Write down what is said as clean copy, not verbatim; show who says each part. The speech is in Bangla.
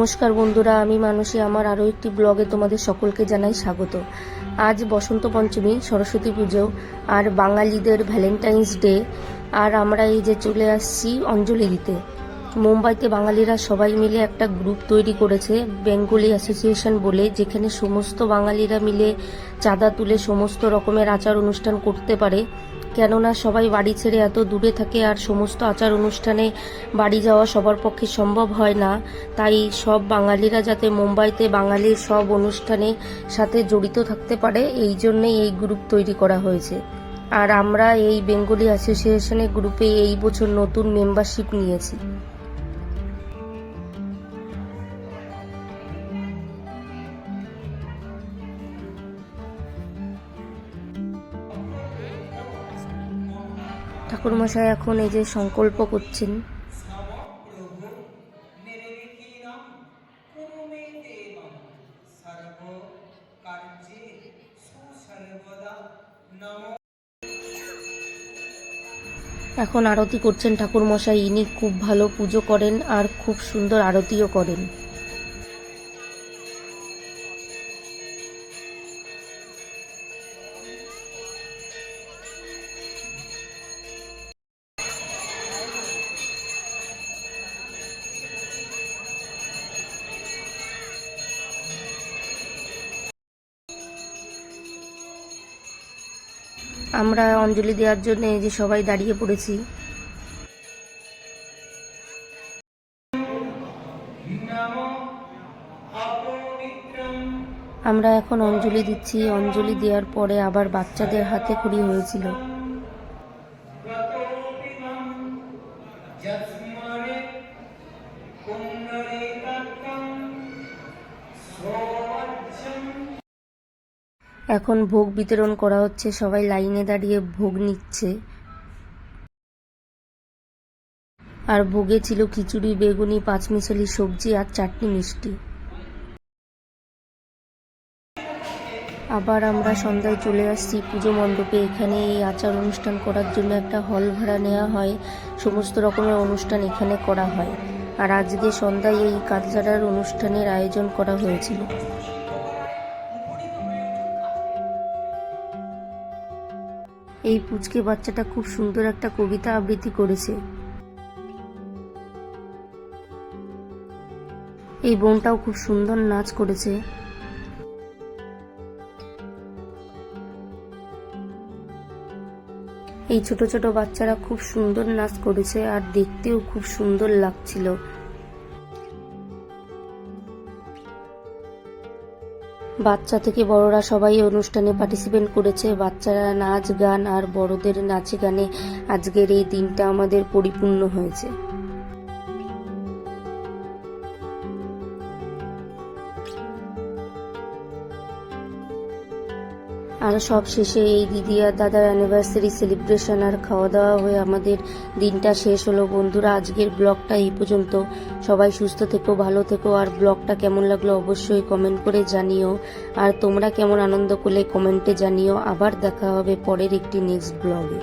Speaker 1: নমস্কার বন্ধুরা, আমি মানসী। আমার আরও একটি ব্লগে তোমাদের সকলকে জানাই স্বাগত। আজ বসন্ত পঞ্চমী, সরস্বতী পুজো আর বাঙালিদের ভ্যালেন্টাইন্স ডে। আর আমরা এই যে চলে আসছি অঞ্জলি দিতে। মুম্বাইতে বাঙালিরা সবাই মিলে একটা গ্রুপ তৈরি করেছে, বেঙ্গলি অ্যাসোসিয়েশন বলে, যেখানে সমস্ত বাঙালিরা মিলে চাঁদা তুলে সমস্ত রকমের আচার অনুষ্ঠান করতে পারে। কেননা সবাই বাড়ি ছেড়ে এত দূরে থাকে আর সমস্ত আচার অনুষ্ঠানে বাড়ি যাওয়া সবার পক্ষে সম্ভব হয় না। তাই সব বাঙালিরা যাতে মুম্বাইতে বাঙালির সব অনুষ্ঠানে সাথে জড়িত থাকতে পারে, এই জন্যেই এই গ্রুপ তৈরি করা হয়েছে। আর আমরা এই বেঙ্গলি অ্যাসোসিয়েশনের গ্রুপে এই বছর নতুন মেম্বারশিপ নিয়েছি। ঠাকুরমশাই এখন এই যে সংকল্প করছেন। এখন আরতি করছেন ঠাকুরমশাই। ইনি খুব ভালো পুজো করেন আর খুব সুন্দর আরতিও করেন। আমরা অঞ্জলি দেওয়ার জন্য এই যে সবাই দাঁড়িয়ে পড়েছি। আমরা এখন অঞ্জলি দিচ্ছি। অঞ্জলি দেওয়ার পরে আবার বাচ্চাদের হাতে খড়ি হয়েছিল। এখন ভোগ বিতরণ করা হচ্ছে, সবাই লাইনে দাঁড়িয়ে ভোগ নিচ্ছে। আর ভোগে ছিল খিচুড়ি, বেগুনি, পাঁচমিশালি সবজি আর চাটনি, মিষ্টি। আবার আমরা সন্ধ্যায় চলে আসছি পুজো মণ্ডপে। এখানে এই আচার অনুষ্ঠান করার জন্য একটা হল ভাড়া নেওয়া হয়। সমস্ত রকমের অনুষ্ঠান এখানে করা হয়। আর আজকে সন্ধ্যায় এই কালচারাল অনুষ্ঠানের আয়োজন করা হয়েছিল। এই পুচকে বাচ্চাটা খুব সুন্দর একটা কবিতা আবৃত্তি করেছে। এই বোনটাও খুব সুন্দর নাচ করেছে। এই ছোট ছোট বাচ্চারা খুব সুন্দর নাচ করেছে আর দেখতেও খুব সুন্দর লাগছিল। বাচ্চা থেকে বড়রা সবাই অনুষ্ঠানে পার্টিসিপেট করেছে। বাচ্চারা নাচ গান আর বড়দের নাচে গানে আজকের এই দিনটা আমাদের পরিপূর্ণ হয়েছে। আর সব শেষে এই দিদি আর দাদার অ্যানিভার্সারি সেলিব্রেশন আর খাওয়া দাওয়া হয়ে আমাদের দিনটা শেষ হলো। বন্ধুরা, আজকের ব্লগটা এই পর্যন্ত। সবাই সুস্থ থেকো, ভালো থেকো। আর ব্লগটা কেমন লাগলো অবশ্যই কমেন্ট করে জানিও। আর তোমরা কেমন আনন্দ করলে কমেন্টে জানিও। আবার দেখা হবে পরের একটি নেক্সট ব্লগে।